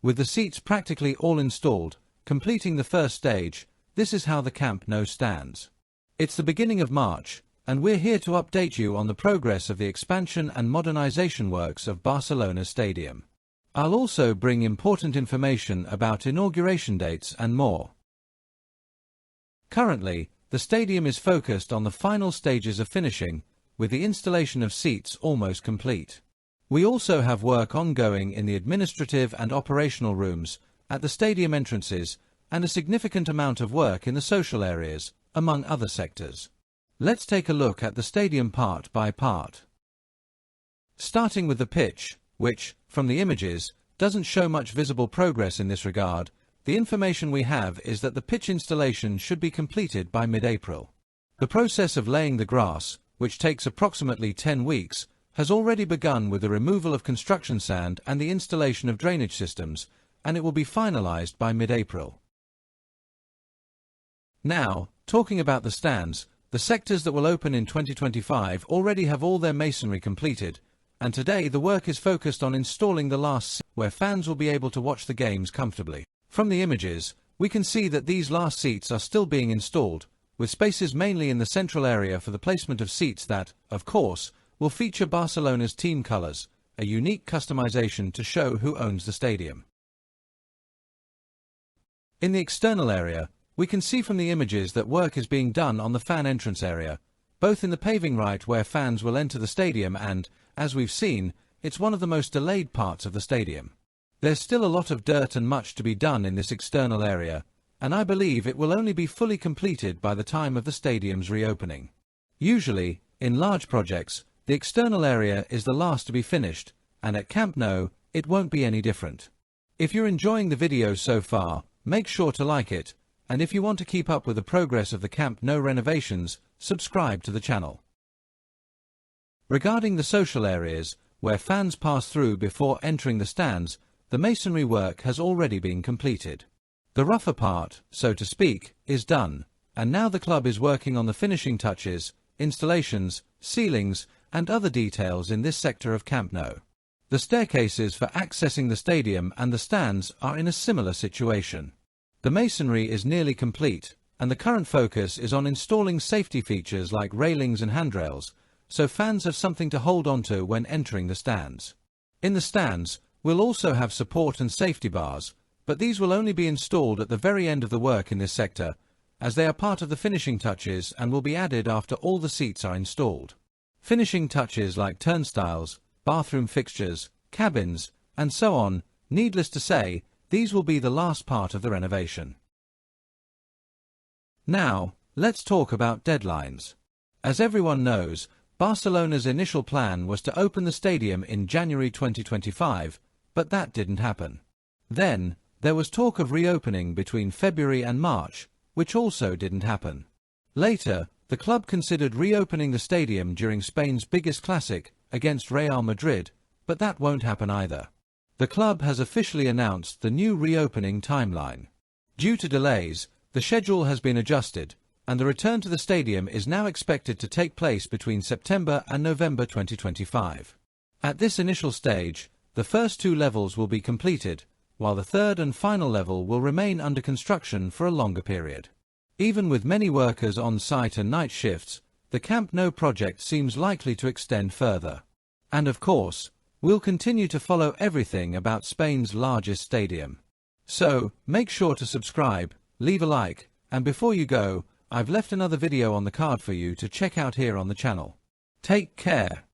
With the seats practically all installed, completing the first stage, this is how the Camp Nou stands. It's the beginning of March, and we're here to update you on the progress of the expansion and modernization works of Barcelona's stadium. I'll also bring important information about inauguration dates and more. Currently, the stadium is focused on the final stages of finishing, with the installation of seats almost complete. We also have work ongoing in the administrative and operational rooms, at the stadium entrances, and a significant amount of work in the social areas, among other sectors. Let's take a look at the stadium part by part. Starting with the pitch, which, from the images, doesn't show much visible progress in this regard, the information we have is that the pitch installation should be completed by mid-April. The process of laying the grass, which takes approximately 10 weeks, has already begun with the removal of construction sand and the installation of drainage systems, and it will be finalized by mid-April. Now, talking about the stands, the sectors that will open in 2025 already have all their masonry completed, and today the work is focused on installing the last seats where fans will be able to watch the games comfortably. From the images, we can see that these last seats are still being installed, with spaces mainly in the central area for the placement of seats that, of course, will feature Barcelona's team colors, a unique customization to show who owns the stadium. In the external area, we can see from the images that work is being done on the fan entrance area, both in the paving right where fans will enter the stadium and, as we've seen, it's one of the most delayed parts of the stadium. There's still a lot of dirt and much to be done in this external area, and I believe it will only be fully completed by the time of the stadium's reopening. Usually, in large projects, the external area is the last to be finished, and at Camp Nou, it won't be any different. If you're enjoying the video so far, make sure to like it, and if you want to keep up with the progress of the Camp Nou renovations, subscribe to the channel. Regarding the social areas, where fans pass through before entering the stands, the masonry work has already been completed. The rougher part, so to speak, is done, and now the club is working on the finishing touches, installations, ceilings, and other details in this sector of Camp Nou. The staircases for accessing the stadium and the stands are in a similar situation. The masonry is nearly complete, and the current focus is on installing safety features like railings and handrails, so fans have something to hold onto when entering the stands. In the stands, we'll also have support and safety bars, but these will only be installed at the very end of the work in this sector, as they are part of the finishing touches and will be added after all the seats are installed. Finishing touches like turnstiles, bathroom fixtures, cabins, and so on, needless to say, these will be the last part of the renovation. Now, let's talk about deadlines. As everyone knows, Barcelona's initial plan was to open the stadium in January 2025, but that didn't happen. Then, there was talk of reopening between February and March, which also didn't happen. Later, the club considered reopening the stadium during Spain's biggest classic, against Real Madrid, but that won't happen either. The club has officially announced the new reopening timeline. Due to delays, the schedule has been adjusted, and the return to the stadium is now expected to take place between September and November 2025. At this initial stage, the first two levels will be completed, while the third and final level will remain under construction for a longer period. Even with many workers on site and night shifts, the Camp Nou project seems likely to extend further. And of course, we'll continue to follow everything about Spain's largest stadium. So, make sure to subscribe, leave a like, and before you go, I've left another video on the card for you to check out here on the channel. Take care.